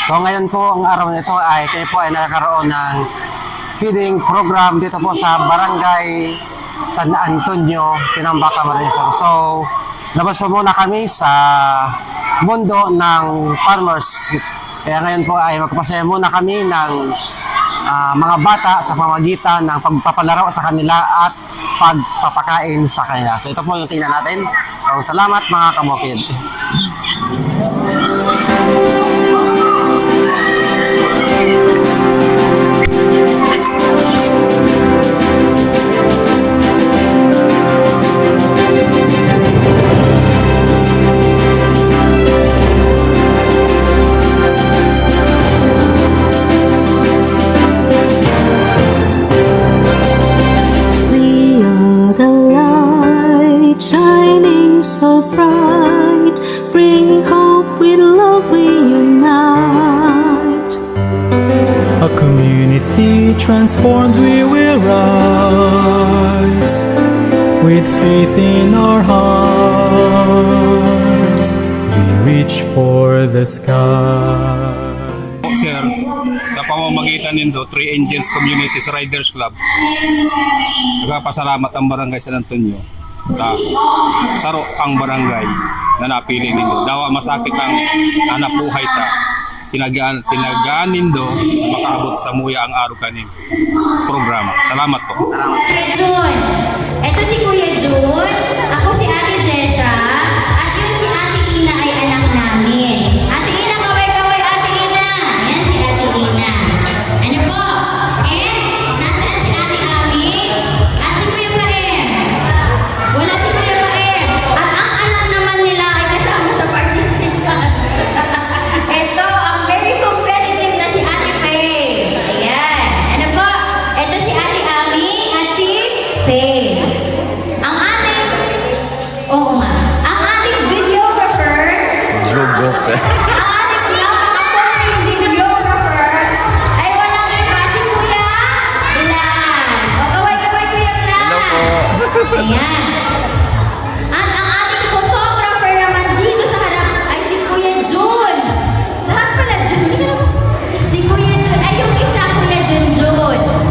So ngayon po, ang araw nito ay kayo po ay nakakaroon ng feeding program dito po sa Barangay San Antonio, Tinambaca, Marisol. So, labas po muna kami sa mundo ng farmers. Kaya ngayon po ay magpapasaya muna kami ng mga bata sa pamamagitan ng pagpapalaro sa kanila at pagpapakain sa kanila. So ito po yung tingnan natin. So, salamat mga kamokid. So bright, bring hope with love we unite. A community transformed we will rise. With faith in our hearts, we reach for the sky. Sir, sa pamamagitan nindo, Three Angels Communities Riders Club, nagpapasalamat ang Barangay San Antonio. Saro ang barangay na napili nindo. Dawa masakit ang anak buhay ta. Tinagaan nindo makaabot sa muya ang araw kaning programa. Salamat po. Jun. Ito si Kuya Jun. Ako si Ate Jessa. At yun si Ate Ina ay anak namin. Ate Ina, kaway-kaway Ate Ina. Ayan si Ate Ina. Ano po? Nasaan si Ate Ami? At si Kuya Paem. Wala si Kuya Paem. At ang anak naman nila ay kasama sa participant. Ito, ang very competitive na si Ate Paem. Ayan. Ano po? Ito si Ate Ami at si Faye. Ang ating, oo nga, ang ating videographer, ang ating pinaka-performing videographer ay walang iba si Kuya Blas. O, kaway-kaway Kuya Blas. Hello po. Ayan. At ang ating photographer naman dito sa harap ay si Kuya Jun. Lahat pala, Jun. Hindi ka naman. Si Kuya Jun. Ay, yung isa, Kuya Jun.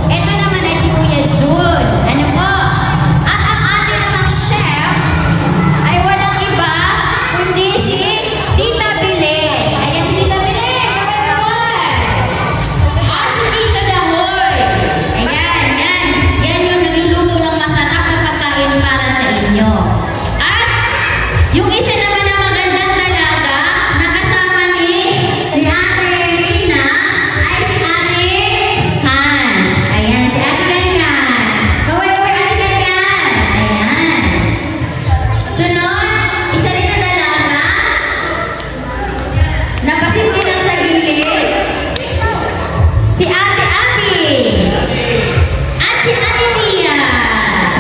Ito naman ay si Kuya Jun. Ano po? At ang ating namang chef ay walang iba kundi si Tita Bile. Ayan si Tita Bile. Kaway-kaway. At si Tita Dahoy. Ayan, yan. Yan yung nagluluto ng masarap na pagkain para sa inyo. At yung isa naman na magandang dalaga na kasama ni Ate Rina ay si Ate Scan. Ayan, si Ate Ganyan. Kaway-kaway Ate Ganyan. Ayan. Sunod, isa rin na dalaga na pasimple lang sa gilid. Si Ate Abby. At si Ate Zia.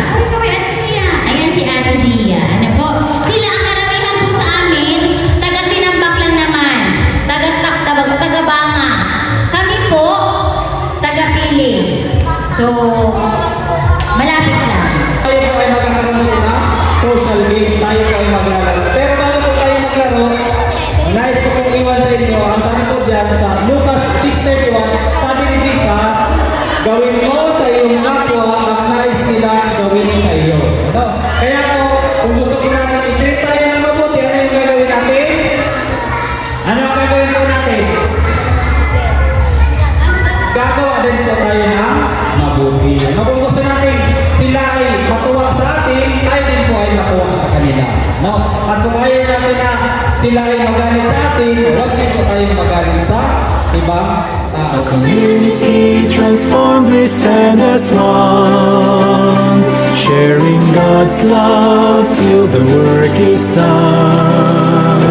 Kaway-kaway Ate Zia. Ayan si Ate Zia. Ano po? Sila ang karamihan po sa amin, taga-Tinambak lang naman. Taga-Banga. Kami po, taga-Pili. So, malapit lang. Tayo po ay magkakaroon po ng social games, tayo po ay maglalaro. Pero bago po tayo maglaro, nais ko pong iwan sa inyo, ang sabi po dyan sa Lucas 6:31, sabi ni Jesus, gawin mo sa iyong kapwa ang nais nila gawin sa iyo. Ano? Kaya po, kung gusto po natin i-treat tayo ng mabuti, ano yung gagawin natin? Ano ang gagawin po natin? Gagawa din po tayo ng mabuti. Ano kung gusto natin sila ay matuwa sa atin, tayo din po ay matuwa sa kanila. No? At kung ayaw natin na sila ay magalit sa atin, huwag din po tayo magalit sa ibang tao. Community transformed, we stand as one, sharing God's love till the work is done.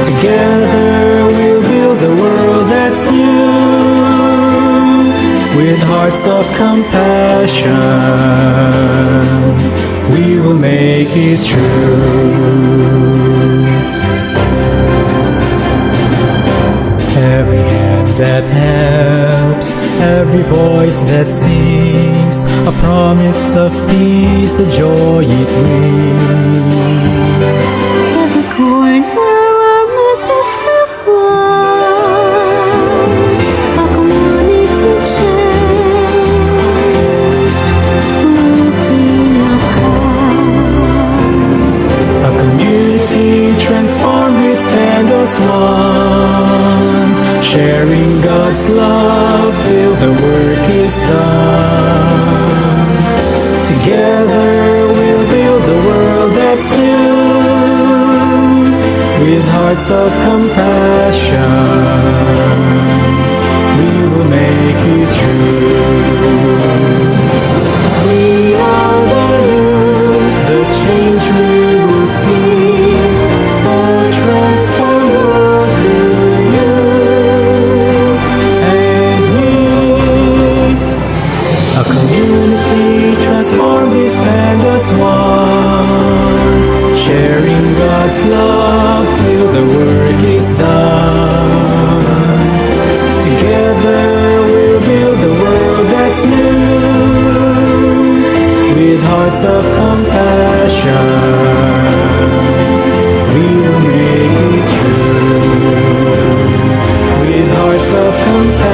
Together we'll build a world that's new, with hearts of compassion. We will make it true. Every hand that helps, every voice that sings, a promise of peace, the joy it brings. Every corner a message to fly. sharing God's love till the work is done. Together we'll build a world that's new, with hearts of compassion. We will make it true. We are the youth, the change we will see, a transformed world through you and me. A community transformed, we stand as one, sharing God's love till the work is done. Together we'll build a world that's new, with hearts of compassion. We'll make it true, with hearts of compassion.